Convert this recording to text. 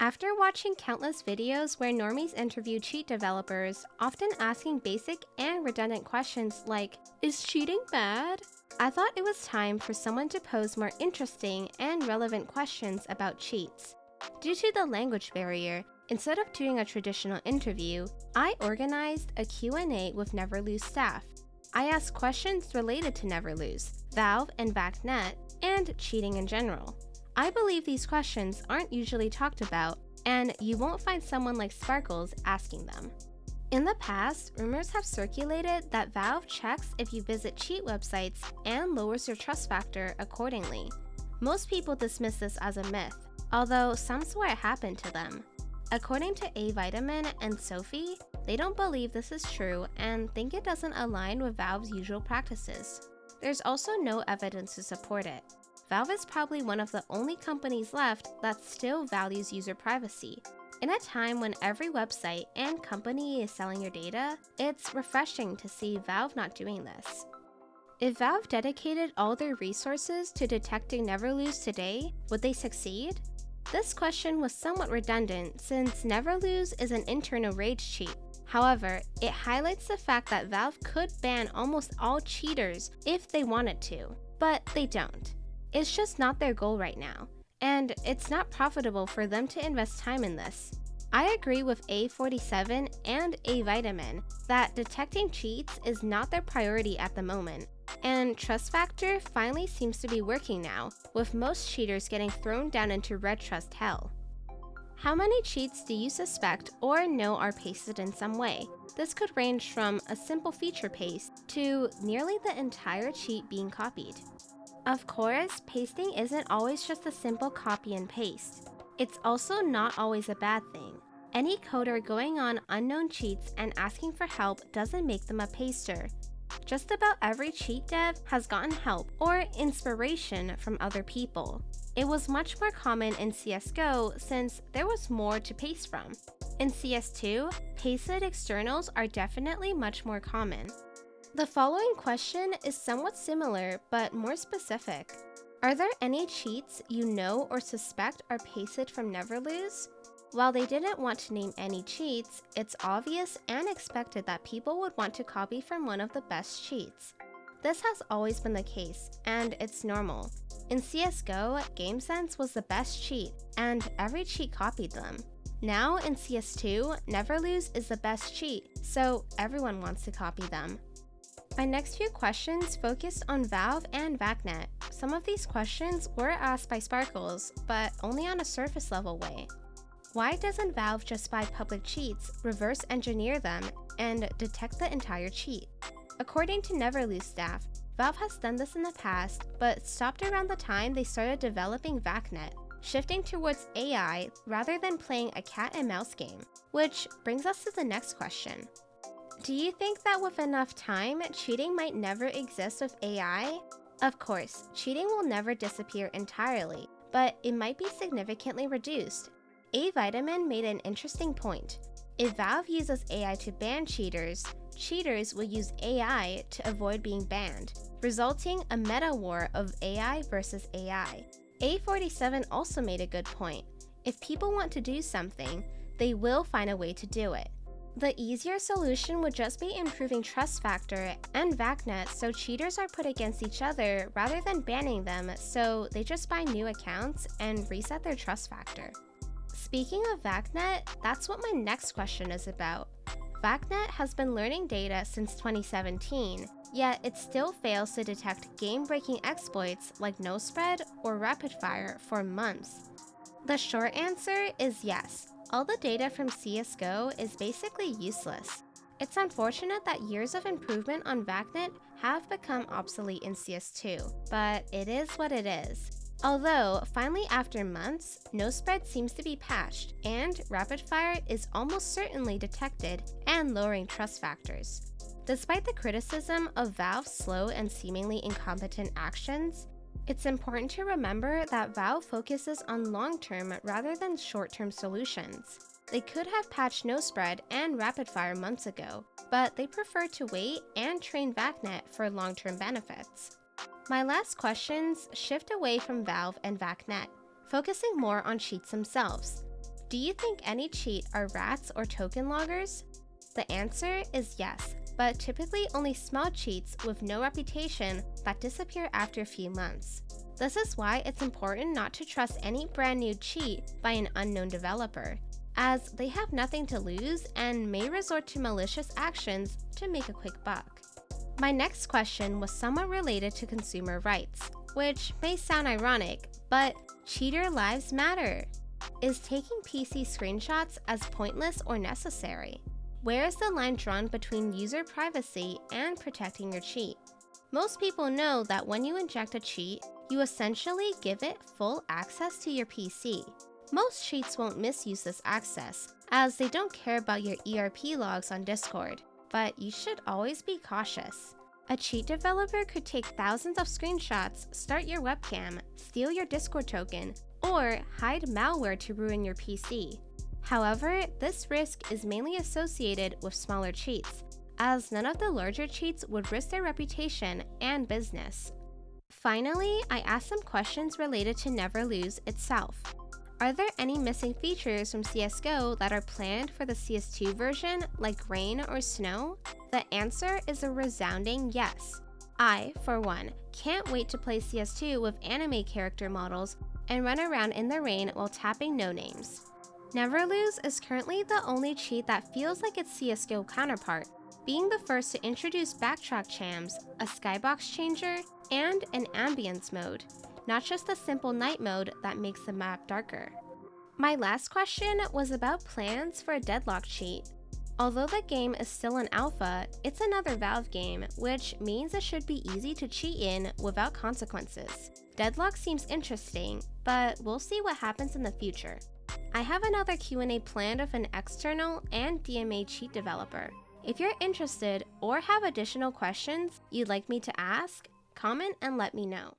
After watching countless videos where normies interview cheat developers, often asking basic and redundant questions like, "Is cheating bad?" I thought it was time for someone to pose more interesting and relevant questions about cheats. Due to the language barrier, instead of doing a traditional interview, I organized a Q&A with neverlose staff. I asked questions related to neverlose, Valve and VAC Net, and cheating in general. I believe these questions aren't usually talked about, and you won't find someone like Sparkles asking them. In the past, rumors have circulated that Valve checks if you visit cheat websites and lowers your trust factor accordingly. Most people dismiss this as a myth, although some swear it happened to them. According to A Vitamin and Sophie, they don't believe this is true and think it doesn't align with Valve's usual practices. There's also no evidence to support it. Valve is probably one of the only companies left that still values user privacy. In a time when every website and company is selling your data, it's refreshing to see Valve not doing this. If Valve dedicated all their resources to detecting neverlose today, would they succeed? This question was somewhat redundant since neverlose is an internal rage cheat. However, it highlights the fact that Valve could ban almost all cheaters if they wanted to, but they don't. It's just not their goal right now, and it's not profitable for them to invest time in this. I agree with A47 and A Vitamin that detecting cheats is not their priority at the moment, and trust factor finally seems to be working now, with most cheaters getting thrown down into red trust hell. How many cheats do you suspect or know are pasted in some way? This could range from a simple feature paste to nearly the entire cheat being copied. Of course, pasting isn't always just a simple copy and paste. It's also not always a bad thing. Any coder going on unknown cheats and asking for help doesn't make them a paster. Just about every cheat dev has gotten help or inspiration from other people. It was much more common in CSGO since there was more to paste from. In CS2, pasted externals are definitely much more common. The following question is somewhat similar but more specific. Are there any cheats you know or suspect are pasted from neverlose? While they didn't want to name any cheats, it's obvious and expected that people would want to copy from one of the best cheats. This has always been the case, and it's normal. In CSGO, GameSense was the best cheat, and every cheat copied them. Now in CS2, neverlose is the best cheat, so everyone wants to copy them. My next few questions focused on Valve and VAC Net. Some of these questions were asked by Sparkles, but only on a surface level way. Why doesn't Valve just buy public cheats, reverse engineer them, and detect the entire cheat? According to neverlose staff, Valve has done this in the past, but stopped around the time they started developing VAC Net, shifting towards AI rather than playing a cat and mouse game. Which brings us to the next question. Do you think that with enough time, cheating might never exist with AI? Of course, cheating will never disappear entirely, but it might be significantly reduced. A Vitamin made an interesting point. If Valve uses AI to ban cheaters, cheaters will use AI to avoid being banned, resulting a meta war of AI versus AI. A47 also made a good point. If people want to do something, they will find a way to do it. The easier solution would just be improving trust factor and VAC Net so cheaters are put against each other rather than banning them, so they just buy new accounts and reset their trust factor. Speaking of VAC Net, that's what my next question is about. VAC Net has been learning data since 2017, yet it still fails to detect game-breaking exploits like no spread or rapid fire for months. The short answer is yes. All the data from CSGO is basically useless. It's unfortunate that years of improvement on VAC Net have become obsolete in CS2, but it is what it is. Although, finally after months, no spread seems to be patched, and rapid fire is almost certainly detected and lowering trust factors. Despite the criticism of Valve's slow and seemingly incompetent actions, it's important to remember that Valve focuses on long-term rather than short-term solutions. They could have patched no spread and rapid fire months ago, but they prefer to wait and train VAC Net for long-term benefits. My last questions shift away from Valve and VAC Net, focusing more on cheats themselves. Do you think any cheat are rats or token loggers? The answer is yes, but typically only small cheats with no reputation that disappear after a few months. This is why it's important not to trust any brand new cheat by an unknown developer, as they have nothing to lose and may resort to malicious actions to make a quick buck. My next question was somewhat related to consumer rights, which may sound ironic, but cheater lives matter. Is taking PC screenshots as pointless or necessary? Where is the line drawn between user privacy and protecting your cheat? Most people know that when you inject a cheat, you essentially give it full access to your PC. Most cheats won't misuse this access, as they don't care about your ERP logs on Discord, but you should always be cautious. A cheat developer could take thousands of screenshots, start your webcam, steal your Discord token, or hide malware to ruin your PC. However, this risk is mainly associated with smaller cheats, as none of the larger cheats would risk their reputation and business. Finally, I asked some questions related to Neverlose itself. Are there any missing features from CSGO that are planned for the CS2 version, like rain or snow? The answer is a resounding yes. I, for one, can't wait to play CS2 with anime character models and run around in the rain while tapping no-names. Neverlose is currently the only cheat that feels like its CSGO counterpart, being the first to introduce backtrack chams, a skybox changer, and an ambience mode, not just the simple night mode that makes the map darker. My last question was about plans for a deadlock cheat. Although the game is still in alpha, it's another Valve game, which means it should be easy to cheat in without consequences. Deadlock seems interesting, but we'll see what happens in the future. I have another Q&A planned with an external and DMA cheat developer. If you're interested or have additional questions you'd like me to ask, comment and let me know.